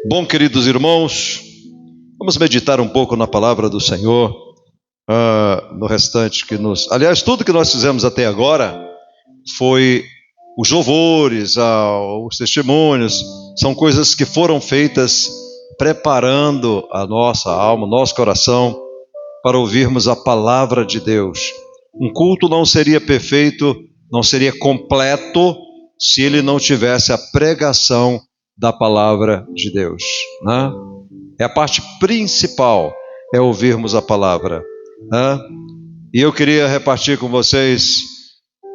Bom, queridos irmãos, vamos meditar um pouco na palavra do Senhor, no restante que nos... Aliás, tudo que nós fizemos até agora foi os louvores, os testemunhos, são coisas que foram feitas preparando a nossa alma, o nosso coração, para ouvirmos a palavra de Deus. Um culto não seria perfeito, não seria completo, se ele não tivesse a pregação da palavra de Deus, né? É a parte principal, é ouvirmos a palavra, né? E eu queria repartir com vocês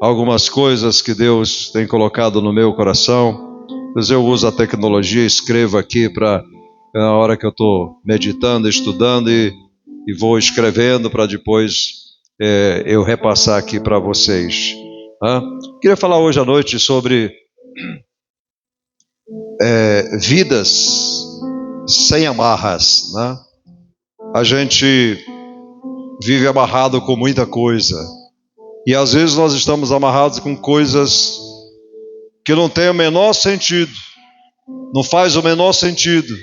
algumas coisas que Deus tem colocado no meu coração. Pois eu uso a tecnologia, escrevo aqui para na hora que eu estou meditando, estudando e vou escrevendo para depois eu repassar aqui para vocês, né? Queria falar hoje à noite sobre vidas sem amarras, né? A gente vive amarrado com muita coisa e às vezes nós estamos amarrados com coisas que não tem o menor sentido, não faz o menor sentido.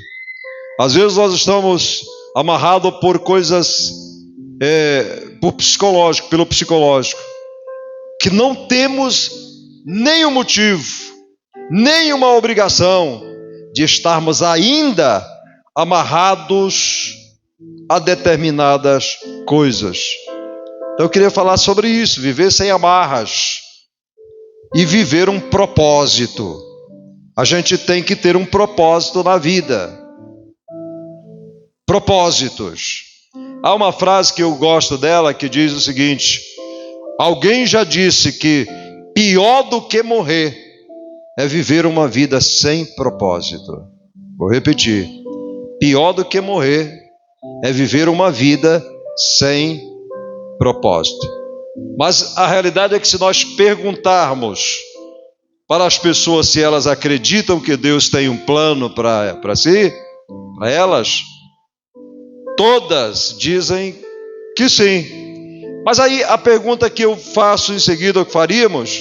Às vezes nós estamos amarrados por coisas pelo psicológico, que não temos nenhum motivo, nenhuma obrigação de estarmos ainda amarrados a determinadas coisas. Então eu queria falar sobre isso, viver sem amarras e viver um propósito. A gente tem que ter um propósito na vida. Propósitos. Há uma frase que eu gosto dela que diz o seguinte: alguém já disse que pior do que morrer é viver uma vida sem propósito. Vou repetir. Pior do que morrer é viver uma vida sem propósito. Mas a realidade é que se nós perguntarmos para as pessoas se elas acreditam que Deus tem um plano para si, para elas, todas dizem que sim. Mas aí a pergunta que eu faço em seguida, o que faríamos: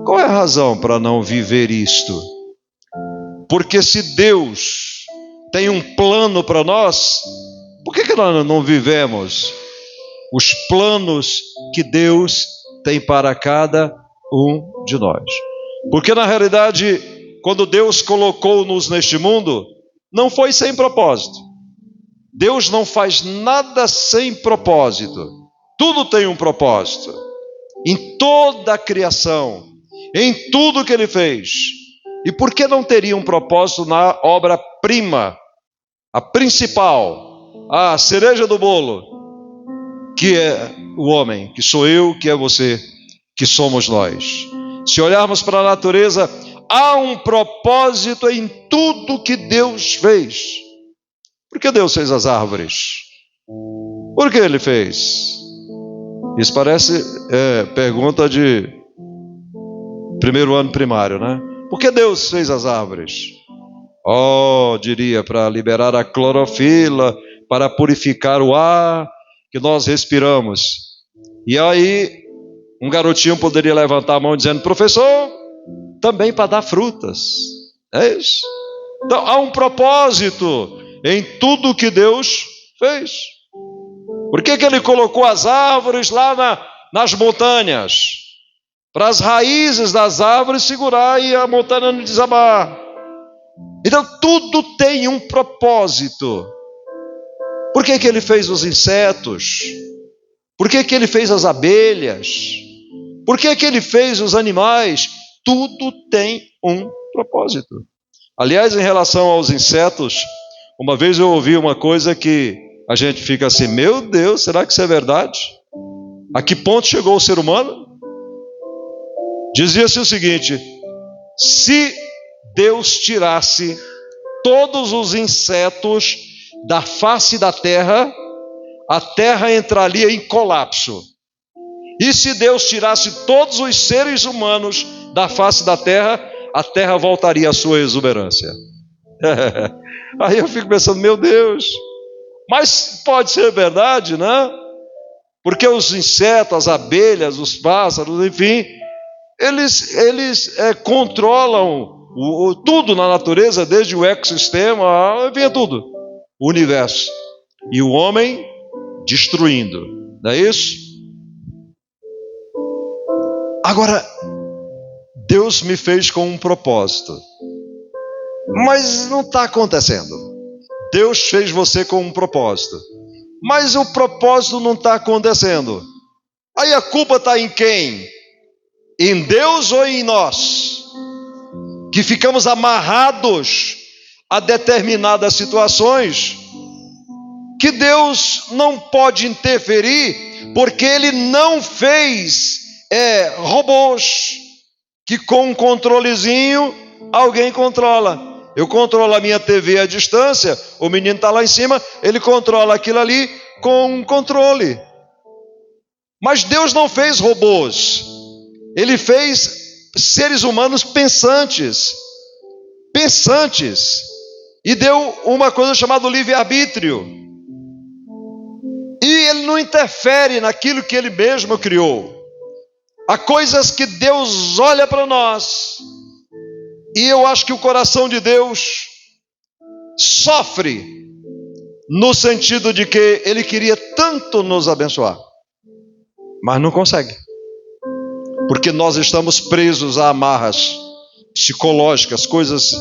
qual é a razão para não viver isto? Porque se Deus tem um plano para nós, por que nós não vivemos os planos que Deus tem para cada um de nós? Porque na realidade, quando Deus colocou-nos neste mundo, não foi sem propósito. Deus não faz nada sem propósito. Tudo tem um propósito. Em toda a criação, em tudo que Ele fez. E por que não teria um propósito na obra-prima, a principal, a cereja do bolo, que é o homem, que sou eu, que é você, que somos nós? Se olharmos para a natureza, há um propósito em tudo que Deus fez. Por que Deus fez as árvores? Por que Ele fez? Isso parece pergunta de primeiro ano primário, né? Por que Deus fez as árvores? Diria, para liberar a clorofila, para purificar o ar que nós respiramos. E aí, um garotinho poderia levantar a mão dizendo: professor, também para dar frutas. É isso. Então, há um propósito em tudo que Deus fez. Por que Ele colocou as árvores lá nas montanhas? Para as raízes das árvores segurar e a montanha não desabar. Então tudo tem um propósito. Por que Ele fez os insetos? Por que Ele fez as abelhas? Por que Ele fez os animais? Tudo tem um propósito. Aliás, em relação aos insetos, uma vez eu ouvi uma coisa que a gente fica assim: meu Deus, será que isso é verdade? A que ponto chegou o ser humano? Dizia-se o seguinte: se Deus tirasse todos os insetos da face da terra, a terra entraria em colapso. E se Deus tirasse todos os seres humanos da face da terra, a terra voltaria à sua exuberância. Aí eu fico pensando: meu Deus, mas pode ser verdade, né? Porque os insetos, as abelhas, os pássaros, enfim, eles controlam tudo na natureza, desde o ecossistema, vinha tudo, o universo. E o homem destruindo, não é isso? Agora, Deus me fez com um propósito, mas não está acontecendo. Deus fez você com um propósito, mas o propósito não está acontecendo. Aí a culpa está em quem? Em Deus ou em nós? Que ficamos amarrados a determinadas situações que Deus não pode interferir, porque Ele não fez robôs que com um controlezinho alguém controla. Eu controlo a minha TV à distância, o menino está lá em cima, ele controla aquilo ali com um controle. Mas Deus não fez robôs, Ele fez seres humanos pensantes, e deu uma coisa chamada livre-arbítrio. E Ele não interfere naquilo que Ele mesmo criou. Há coisas que Deus olha para nós, e eu acho que o coração de Deus sofre, no sentido de que Ele queria tanto nos abençoar, mas não consegue, porque nós estamos presos a amarras psicológicas, coisas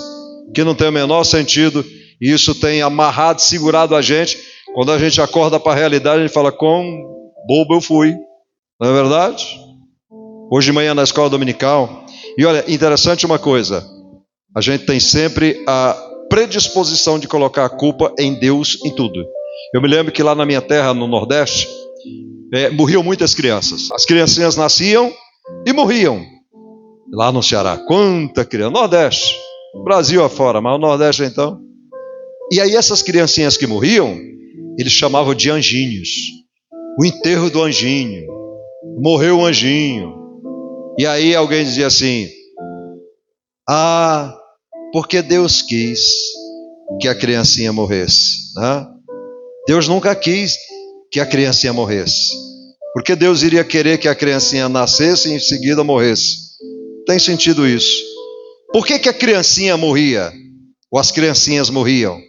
que não tem o menor sentido, e isso tem amarrado, segurado a gente. Quando a gente acorda para a realidade, a gente fala, quão bobo eu fui, não é verdade? Hoje de manhã na escola dominical, e olha, interessante uma coisa, a gente tem sempre a predisposição de colocar a culpa em Deus em tudo. Eu me lembro que lá na minha terra, no Nordeste, morriam muitas crianças. As criancinhas nasciam e morriam. Lá no Ceará, quanta criança, Nordeste, Brasil afora, mas o Nordeste então. E aí essas criancinhas que morriam, eles chamavam de anjinhos. O enterro do anjinho, morreu um anjinho. E aí alguém dizia assim, porque Deus quis que a criancinha morresse, né? Deus nunca quis que a criancinha morresse, porque Deus iria querer que a criancinha nascesse e em seguida morresse. Tem sentido isso? Por que a criancinha morria? Ou as criancinhas morriam?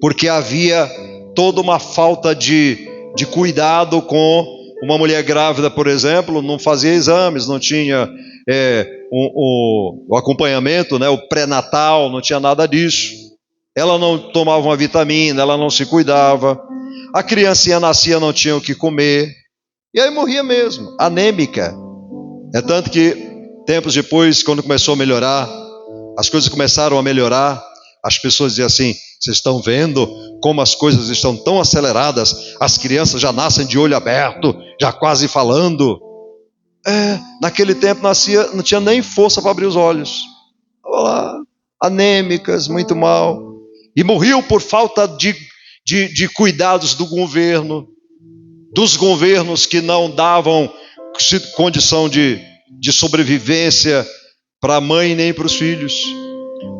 Porque havia toda uma falta de cuidado com uma mulher grávida, por exemplo, não fazia exames, não tinha o acompanhamento, né, o pré-natal, não tinha nada disso. Ela não tomava uma vitamina, ela não se cuidava. A criancinha nascia, não tinha o que comer. E aí morria mesmo, anêmica. É tanto que, tempos depois, quando começou a melhorar, as coisas começaram a melhorar, as pessoas diziam assim, vocês estão vendo como as coisas estão tão aceleradas, as crianças já nascem de olho aberto, já quase falando. Naquele tempo nascia, não tinha nem força para abrir os olhos. Olha lá, anêmicas, muito mal. E morriam por falta de cuidados do governo, dos governos que não davam condição de sobrevivência para a mãe nem para os filhos.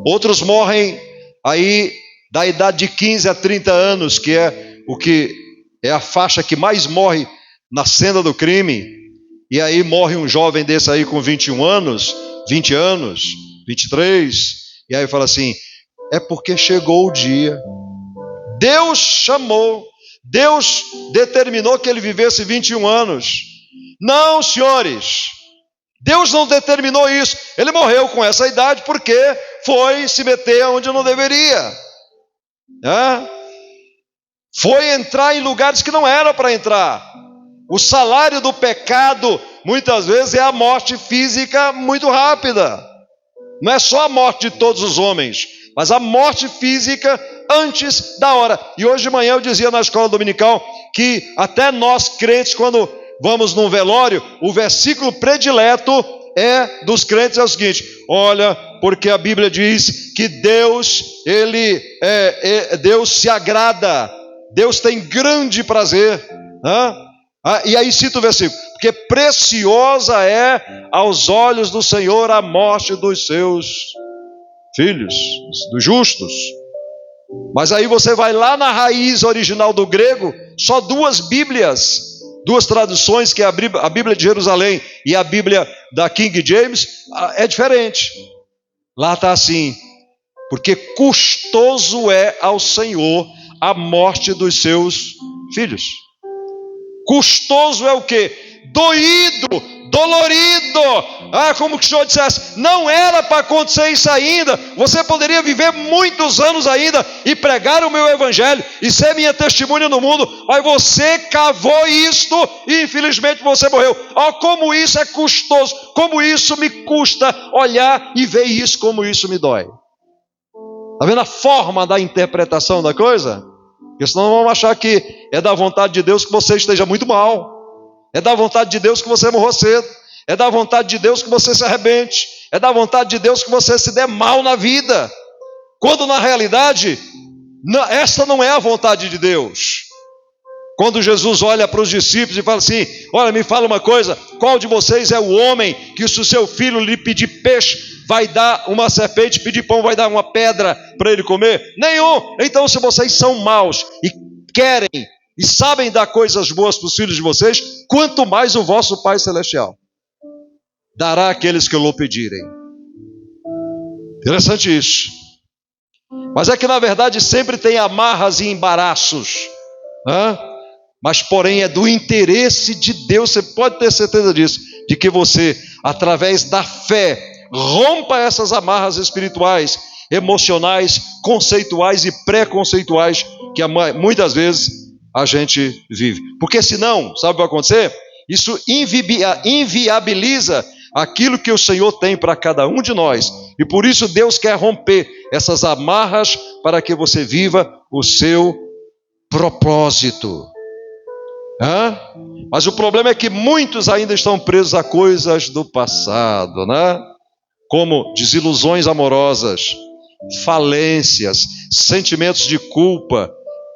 Outros morrem aí da idade de 15 a 30 anos, que é a faixa que mais morre na cena do crime. E aí morre um jovem desse aí com 21 anos, 20 anos, 23, e aí fala assim, é porque chegou o dia. Deus chamou, Deus determinou que ele vivesse 21 anos. Não, senhores, Deus não determinou isso. Ele morreu com essa idade porque foi se meter onde não deveria. Foi entrar em lugares que não era para entrar. O salário do pecado, muitas vezes, é a morte física muito rápida. Não é só a morte de todos os homens, mas a morte física antes da hora. E hoje de manhã eu dizia na escola dominical que até nós crentes, quando vamos num velório, o versículo predileto dos crentes é o seguinte, olha, porque a Bíblia diz que Deus se agrada, Deus tem grande prazer, e aí cita o versículo, porque preciosa é aos olhos do Senhor a morte dos seus filhos, dos justos. Mas aí você vai lá na raiz original do grego, só duas Bíblias, duas traduções, que é a Bíblia de Jerusalém e a Bíblia da King James, é diferente. Lá está assim: porque custoso é ao Senhor a morte dos seus filhos. Custoso é o quê? Doído, dolorido. Como que o Senhor dissesse, não era para acontecer isso ainda. Você poderia viver muitos anos ainda e pregar o meu evangelho e ser minha testemunha no mundo, mas você cavou isto e infelizmente você morreu. Como isso é custoso, como isso me custa olhar e ver isso, como isso me dói. Está vendo a forma da interpretação da coisa? Porque senão vamos achar que é da vontade de Deus que você esteja muito mal. É da vontade de Deus que você morra cedo. É da vontade de Deus que você se arrebente. É da vontade de Deus que você se dê mal na vida. Quando na realidade, essa não é a vontade de Deus. Quando Jesus olha para os discípulos e fala assim: olha, me fala uma coisa, qual de vocês é o homem que se o seu filho lhe pedir peixe, vai dar uma serpente, pedir pão, vai dar uma pedra para ele comer? Nenhum. Então, se vocês são maus e querem e sabem dar coisas boas para os filhos de vocês, quanto mais o vosso Pai Celestial dará àqueles que o pedirem. Interessante isso. Mas é que na verdade sempre tem amarras e embaraços, mas porém é do interesse de Deus, você pode ter certeza disso, de que você, através da fé, rompa essas amarras espirituais, emocionais, conceituais e pré-conceituais que muitas vezes a gente vive. Porque senão, sabe o que vai acontecer? Isso inviabiliza aquilo que o Senhor tem para cada um de nós. E por isso Deus quer romper essas amarras para que você viva o seu propósito. Mas o problema é que muitos ainda estão presos a coisas do passado, como desilusões amorosas, falências, sentimentos de culpa,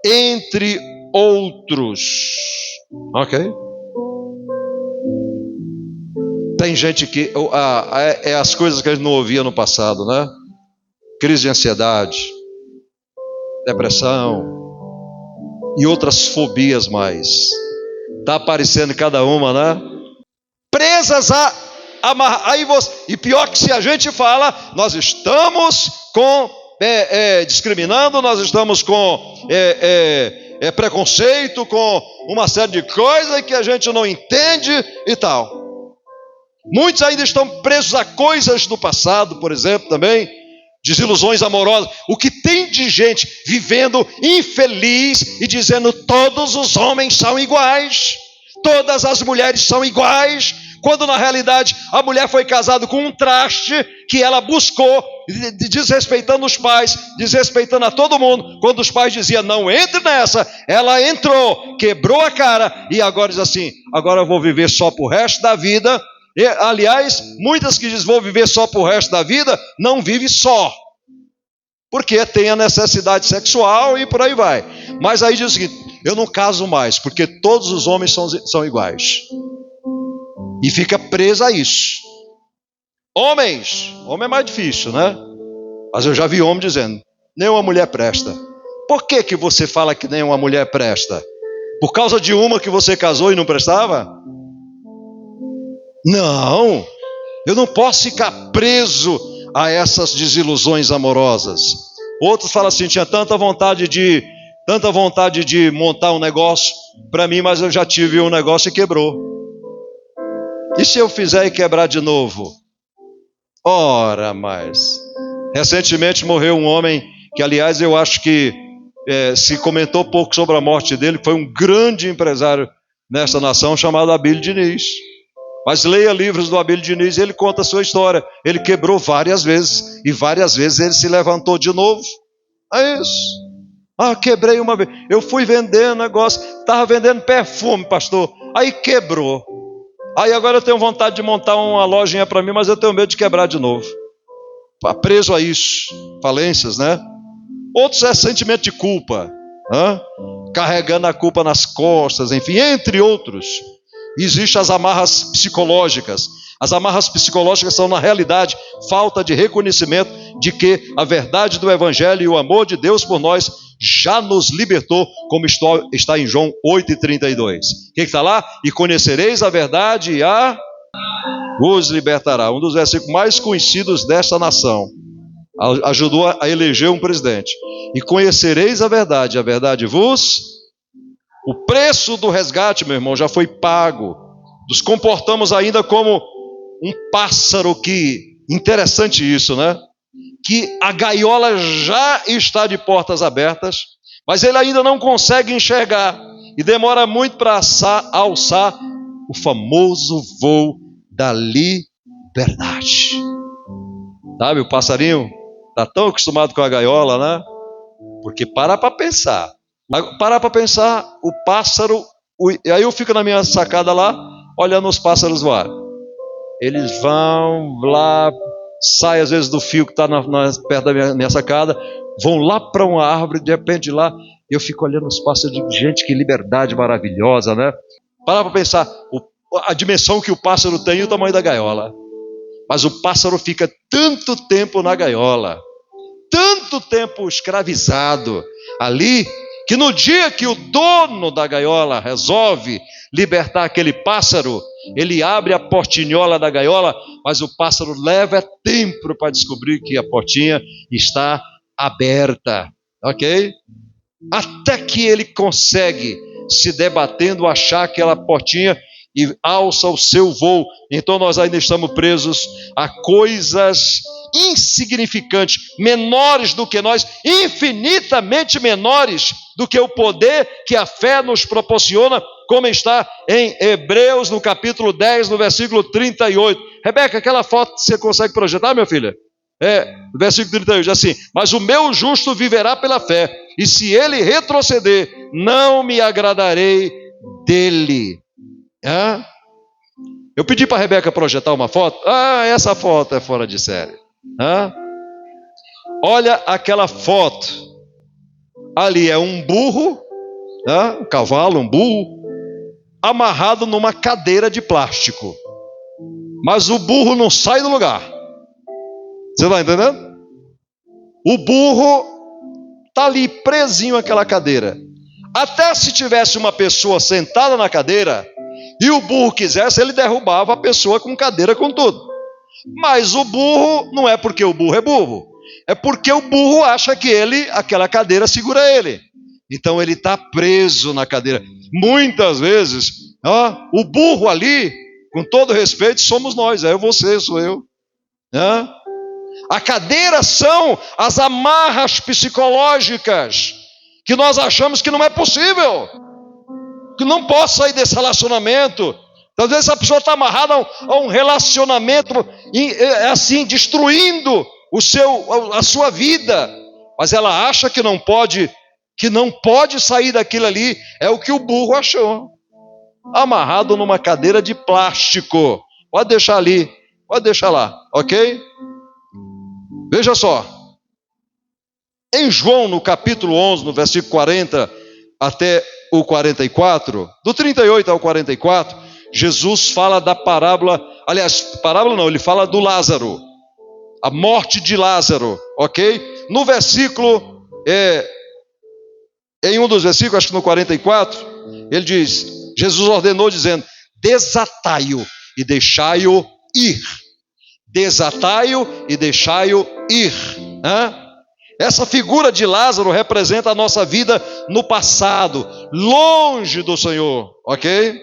entre outros. Ok? Tem gente que é as coisas que a gente não ouvia no passado, crise de ansiedade, depressão e outras fobias mais. Está aparecendo cada uma, presas a amarrar. E pior que se a gente fala, nós estamos discriminando, nós estamos com preconceito, com uma série de coisas que a gente não entende e tal. Muitos ainda estão presos a coisas do passado, por exemplo, também, desilusões amorosas. O que tem de gente vivendo infeliz e dizendo todos os homens são iguais, todas as mulheres são iguais, quando na realidade a mulher foi casada com um traste que ela buscou, desrespeitando os pais, desrespeitando a todo mundo. Quando os pais diziam não entre nessa, ela entrou, quebrou a cara e agora diz assim: agora eu vou viver só pro resto da vida. E, aliás, muitas que dizem vou viver só pro resto da vida, não vive só, porque tem a necessidade sexual e por aí vai. Mas aí diz o seguinte: eu não caso mais, porque todos os homens são iguais. E fica presa a isso. Homem é mais difícil, Mas eu já vi homem dizendo, nenhuma mulher presta. Por que você fala que nenhuma mulher presta? Por causa de uma que você casou e não prestava? Não, eu não posso ficar preso a essas desilusões amorosas. Outros falam assim, tinha tanta vontade de montar um negócio para mim, mas eu já tive um negócio e quebrou. E se eu fizer e quebrar de novo? Ora, mas recentemente morreu um homem que, aliás, eu acho que se comentou pouco sobre a morte dele, foi um grande empresário nesta nação chamado Abílio Diniz. Mas leia livros do Abílio Diniz e ele conta a sua história. Ele quebrou várias vezes e várias vezes ele se levantou de novo. É isso. Quebrei uma vez. Eu fui vender negócio, estava vendendo perfume, pastor. Aí quebrou. Aí agora eu tenho vontade de montar uma lojinha para mim, mas eu tenho medo de quebrar de novo. Preso a isso. Falências, Outros é sentimento de culpa. Carregando a culpa nas costas, enfim, entre outros. Existem as amarras psicológicas. As amarras psicológicas são, na realidade, falta de reconhecimento de que a verdade do Evangelho e o amor de Deus por nós já nos libertou, como está em João 8,32. O que está lá? E conhecereis a verdade e vos libertará. Um dos versículos mais conhecidos desta nação. ajudou a eleger um presidente. E conhecereis a verdade vos... O preço do resgate, meu irmão, já foi pago. Nos comportamos ainda como um pássaro que... Interessante isso, né? Que a gaiola já está de portas abertas, mas ele ainda não consegue enxergar. E demora muito para alçar o famoso voo da liberdade. Sabe, o passarinho está tão acostumado com a gaiola, né? Porque para pensar. O pássaro... E aí eu fico na minha sacada lá, olhando os pássaros voar. Eles vão lá, saem às vezes do fio que está perto da minha sacada, vão lá para uma árvore, de repente lá, eu fico olhando os pássaros e digo, gente, que liberdade maravilhosa, né? Para pensar, a dimensão que o pássaro tem e o tamanho da gaiola. Mas o pássaro fica tanto tempo na gaiola, tanto tempo escravizado ali, que no dia que o dono da gaiola resolve libertar aquele pássaro, ele abre a portinhola da gaiola, mas o pássaro leva tempo para descobrir que a portinha está aberta, ok? Até que ele consegue, se debatendo, achar aquela portinha e alça o seu voo. Então nós ainda estamos presos a coisas insignificantes, menores do que nós, infinitamente menores do que o poder que a fé nos proporciona, como está em Hebreus, no capítulo 10, no versículo 38. Rebeca, aquela foto você consegue projetar, minha filha? No versículo 38, diz assim: mas o meu justo viverá pela fé, e se ele retroceder, não me agradarei dele. Eu pedi para a Rebeca projetar uma foto. Essa foto é fora de série. Olha aquela foto. Ali é um burro, um cavalo, um burro, amarrado numa cadeira de plástico. Mas o burro não sai do lugar. Você está entendendo? O burro está ali presinho àquela cadeira. Até se tivesse uma pessoa sentada na cadeira e o burro quisesse, ele derrubava a pessoa com cadeira, com tudo. Mas o burro, não é porque o burro é burro, é porque o burro acha que aquela cadeira segura ele. Então ele está preso na cadeira. Muitas vezes, o burro ali, com todo respeito, somos nós. É você, sou eu. A cadeira são as amarras psicológicas que nós achamos que não é possível, que não posso sair desse relacionamento. Às vezes a pessoa está amarrada a um relacionamento assim, destruindo a sua vida, mas ela acha que não pode sair daquilo ali. É o que o burro achou, amarrado numa cadeira de plástico. Pode deixar ali, pode deixar lá, ok? Veja só, em João, no capítulo 11, no versículo 40 até o 44, do 38 ao 44, Jesus fala da parábola, ele fala do Lázaro, a morte de Lázaro, ok? No versículo, em um dos versículos, acho que no 44, ele diz, Jesus ordenou dizendo, desatai-o e deixai-o ir. Desatai-o e deixai-o ir. Essa figura de Lázaro representa a nossa vida no passado, longe do Senhor, ok?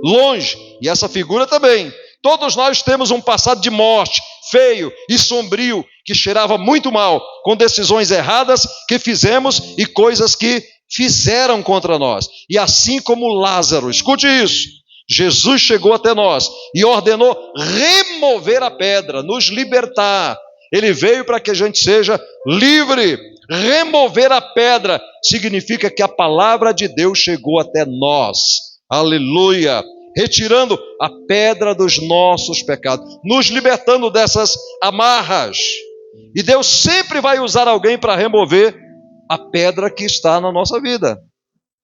Longe. E essa figura também. Todos nós temos um passado de morte, feio e sombrio, que cheirava muito mal, com decisões erradas que fizemos e coisas que fizeram contra nós. E assim como Lázaro, escute isso, Jesus chegou até nós e ordenou remover a pedra, nos libertar. Ele veio para que a gente seja livre. Remover a pedra significa que a palavra de Deus chegou até nós. Aleluia! Retirando a pedra dos nossos pecados, nos libertando dessas amarras. E Deus sempre vai usar alguém para remover a pedra que está na nossa vida.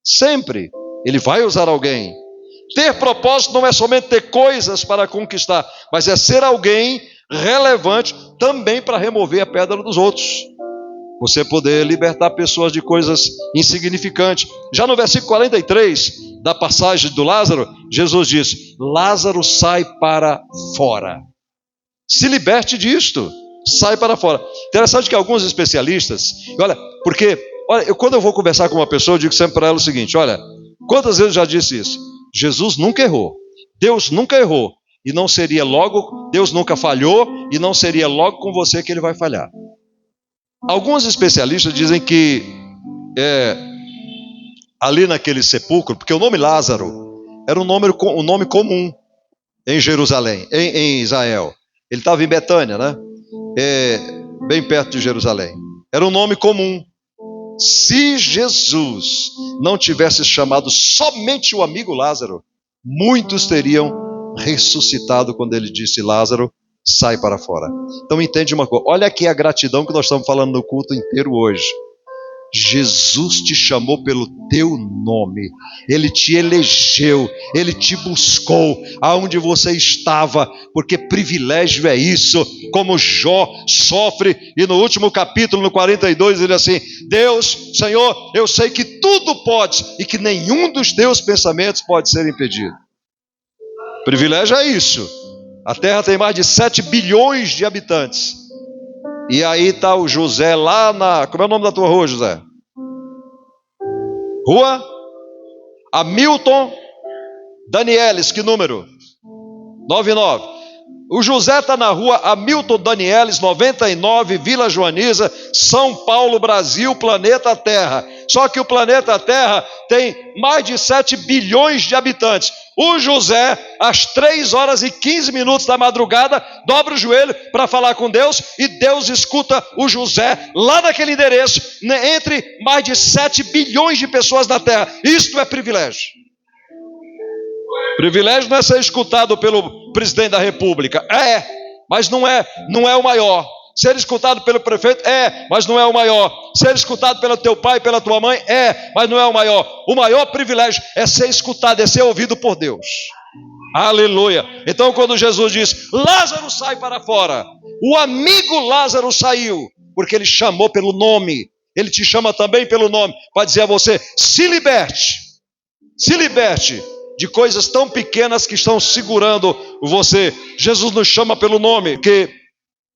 Sempre. Ele vai usar alguém. Ter propósito não é somente ter coisas para conquistar, mas é ser alguém relevante também para remover a pedra dos outros. Você poder libertar pessoas de coisas insignificantes. Já no versículo 43 da passagem do Lázaro, Jesus diz, Lázaro sai para fora. Se liberte disto. sai para fora. Interessante que alguns especialistas, quando eu vou conversar com uma pessoa, eu digo sempre para ela o seguinte: olha, quantas vezes eu já disse isso? Jesus nunca errou, Deus nunca errou, e não seria logo, Deus nunca falhou, e não seria logo com você que ele vai falhar. Alguns especialistas dizem que ali naquele sepulcro, porque o nome Lázaro era um nome comum em Jerusalém, em Israel. Ele estava em Betânia, né? Bem perto de Jerusalém. Era um nome comum. Se Jesus não tivesse chamado somente o amigo Lázaro, muitos teriam ressuscitado quando ele disse: Lázaro, sai para fora. Então entende uma coisa, olha aqui a gratidão que nós estamos falando no culto inteiro hoje. Jesus te chamou pelo teu nome, Ele te elegeu, Ele te buscou aonde você estava, porque privilégio é isso, como Jó sofre, e no último capítulo, no 42, ele diz assim: Deus, Senhor, eu sei que tudo pode, e que nenhum dos teus pensamentos pode ser impedido. Privilégio é isso. A terra tem mais de 7 bilhões de habitantes. E aí está o José lá na... Como é o nome da tua rua, José? Rua Hamilton Danielis, que número? 99. O José está na rua Hamilton Danielis, 99, Vila Joaniza, São Paulo, Brasil, planeta Terra. Só que o planeta Terra tem mais de 7 bilhões de habitantes. O José, às 3h15 da madrugada, dobra o joelho para falar com Deus, e Deus escuta o José lá naquele endereço, entre mais de 7 bilhões de pessoas na Terra. Isto é privilégio. Privilégio não é ser escutado pelo presidente da República. Mas não é o maior. Ser escutado pelo prefeito mas não é o maior. Ser escutado pelo teu pai, pela tua mãe, mas não é o maior. O maior privilégio é ser escutado, é ser ouvido por Deus. Aleluia. Então quando Jesus diz: Lázaro, sai para fora, o amigo Lázaro saiu, porque ele chamou pelo nome. Ele te chama também pelo nome, para dizer a você: se liberte de coisas tão pequenas que estão segurando você. Jesus nos chama pelo nome, porque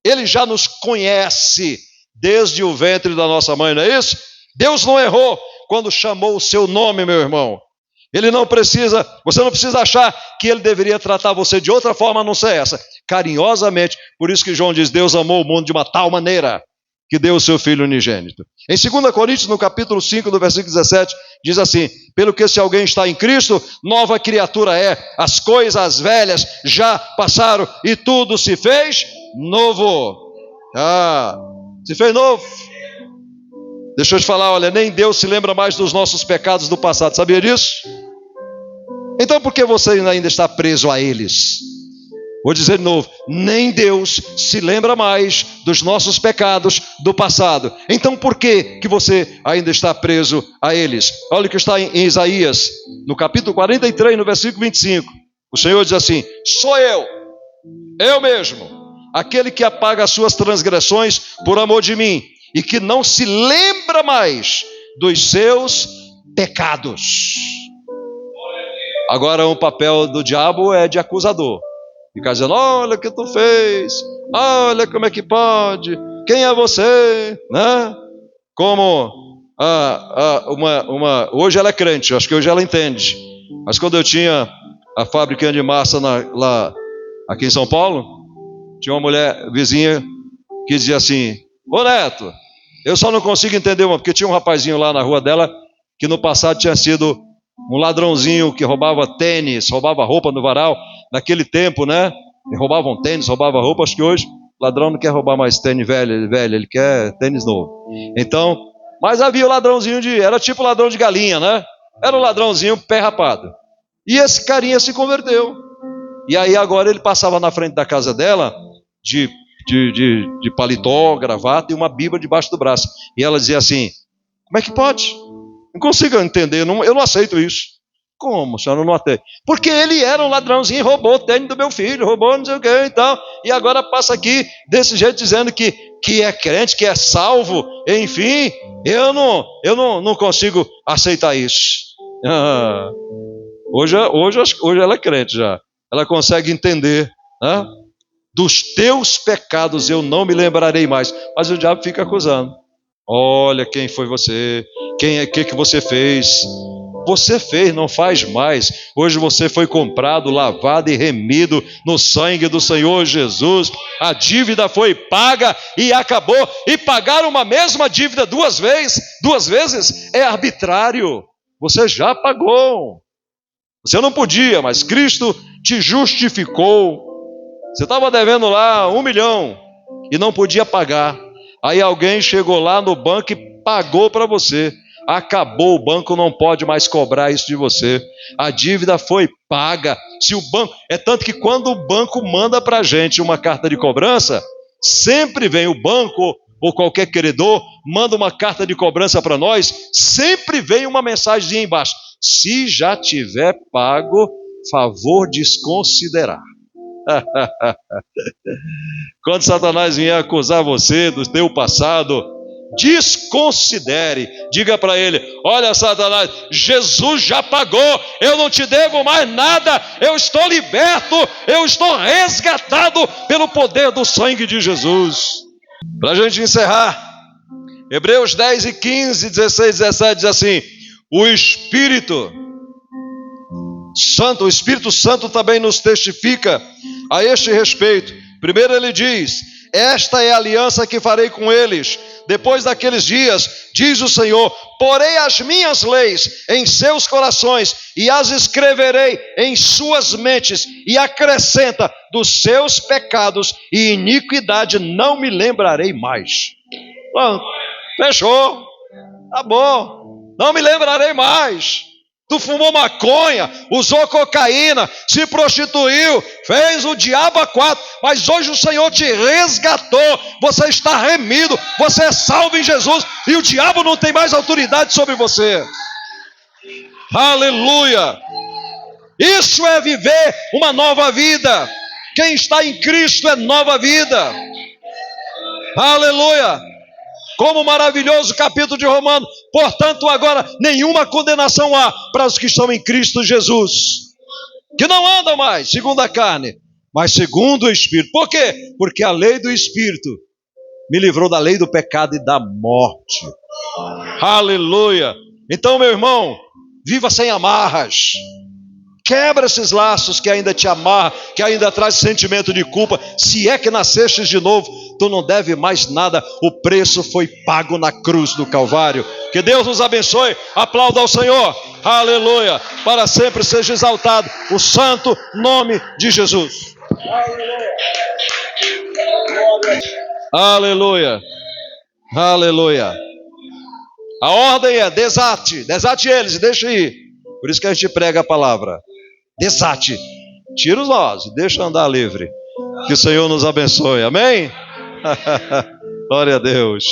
Ele já nos conhece desde o ventre da nossa mãe, não é isso? Deus não errou quando chamou o seu nome, meu irmão. Você não precisa achar que Ele deveria tratar você de outra forma a não ser essa, carinhosamente. Por isso que João diz: Deus amou o mundo de uma tal maneira que deu o seu Filho unigênito. Em 2 Coríntios, no capítulo 5, no versículo 17, diz assim: pelo que se alguém está em Cristo, nova criatura é, as coisas velhas já passaram e tudo se fez novo. Se fez novo. Deixa eu te falar, olha, nem Deus se lembra mais dos nossos pecados do passado, sabia disso? Então por que você ainda está preso a eles? Vou dizer de novo: nem Deus se lembra mais dos nossos pecados do passado. Então por que você ainda está preso a eles? Olha o que está em Isaías, no capítulo 43, no versículo 25. O Senhor diz assim: sou eu mesmo, aquele que apaga as suas transgressões por amor de mim, e que não se lembra mais dos seus pecados. Agora o papel do diabo é de acusador. Ficar dizendo: olha o que tu fez, olha como é que pode, quem é você, né? Como hoje ela é crente, acho que hoje ela entende. Mas quando eu tinha a fábrica de massa lá aqui em São Paulo, tinha uma mulher vizinha que dizia assim: ô Neto, eu só não consigo entender porque tinha um rapazinho lá na rua dela que no passado tinha sido um ladrãozinho que roubava tênis, roubava roupa no varal. Naquele tempo, né? Roubavam tênis, roubava roupa. Acho que hoje o ladrão não quer roubar mais tênis velho, ele quer tênis novo. Então, mas havia o ladrãozinho era tipo ladrão de galinha, né? Era o ladrãozinho pé rapado. E esse carinha se converteu. E aí agora ele passava na frente da casa dela de paletó, gravata e uma Bíblia debaixo do braço. E ela dizia assim: como é que pode? Não consigo entender, eu não aceito isso. Como, senhora, não aceito? Porque ele era um ladrãozinho, roubou o tênis do meu filho, roubou não sei o que e tal. E agora passa aqui desse jeito dizendo que é crente, que é salvo. Enfim, eu não consigo aceitar isso. Hoje ela é crente já. Ela consegue entender, né? dos teus pecados eu não me lembrarei mais. Mas o diabo fica acusando. Olha quem foi você, que você fez. Você fez, não faz mais. Hoje você foi comprado, lavado e remido no sangue do Senhor Jesus. A dívida foi paga e acabou. E pagar uma mesma dívida duas vezes é arbitrário. Você já pagou. Você não podia, mas Cristo te justificou. Você estava devendo lá 1 milhão e não podia pagar. Aí alguém chegou lá no banco e pagou para você. Acabou, o banco não pode mais cobrar isso de você. A dívida foi paga. Se o banco, é tanto que quando o banco manda para a gente uma carta de cobrança, sempre vem o banco ou qualquer credor, manda uma carta de cobrança para nós, sempre vem uma mensagem embaixo. Se já tiver pago, favor desconsiderar. Quando Satanás vier acusar você do teu passado, desconsidere, diga para ele: olha, Satanás, Jesus já pagou, eu não te devo mais nada, eu estou liberto, eu estou resgatado pelo poder do sangue de Jesus. Para a gente encerrar, Hebreus 10 e 15, 16, 17 diz assim: o Espírito Santo também nos testifica a este respeito. Primeiro ele diz: esta é a aliança que farei com eles depois daqueles dias, diz o Senhor, porei as minhas leis em seus corações e as escreverei em suas mentes, e acrescenta: dos seus pecados e iniquidade não me lembrarei mais. Pronto, fechou, tá bom, não me lembrarei mais. Tu fumou maconha, usou cocaína, se prostituiu, fez o diabo a quatro, mas hoje o Senhor te resgatou, você está remido, você é salvo em Jesus, e o diabo não tem mais autoridade sobre você. Aleluia! Isso é viver uma nova vida. Quem está em Cristo é nova vida. Aleluia! Como maravilhoso capítulo de Romanos. Portanto, agora nenhuma condenação há para os que estão em Cristo Jesus, que não andam mais segundo a carne, mas segundo o Espírito. Por quê? Porque a lei do Espírito me livrou da lei do pecado e da morte. Aleluia! Então, meu irmão, viva sem amarras. Quebra esses laços que ainda te amarram, que ainda traz sentimento de culpa. Se é que nascestes de novo, tu não deve mais nada. O preço foi pago na cruz do Calvário. Que Deus nos abençoe. Aplauda ao Senhor. Aleluia. Para sempre seja exaltado o santo nome de Jesus. Aleluia. Aleluia. A ordem é: desate eles e deixa ir. Por isso que a gente prega a palavra. Desate, tira os nós e deixa andar livre. Que o Senhor nos abençoe, amém? Glória a Deus.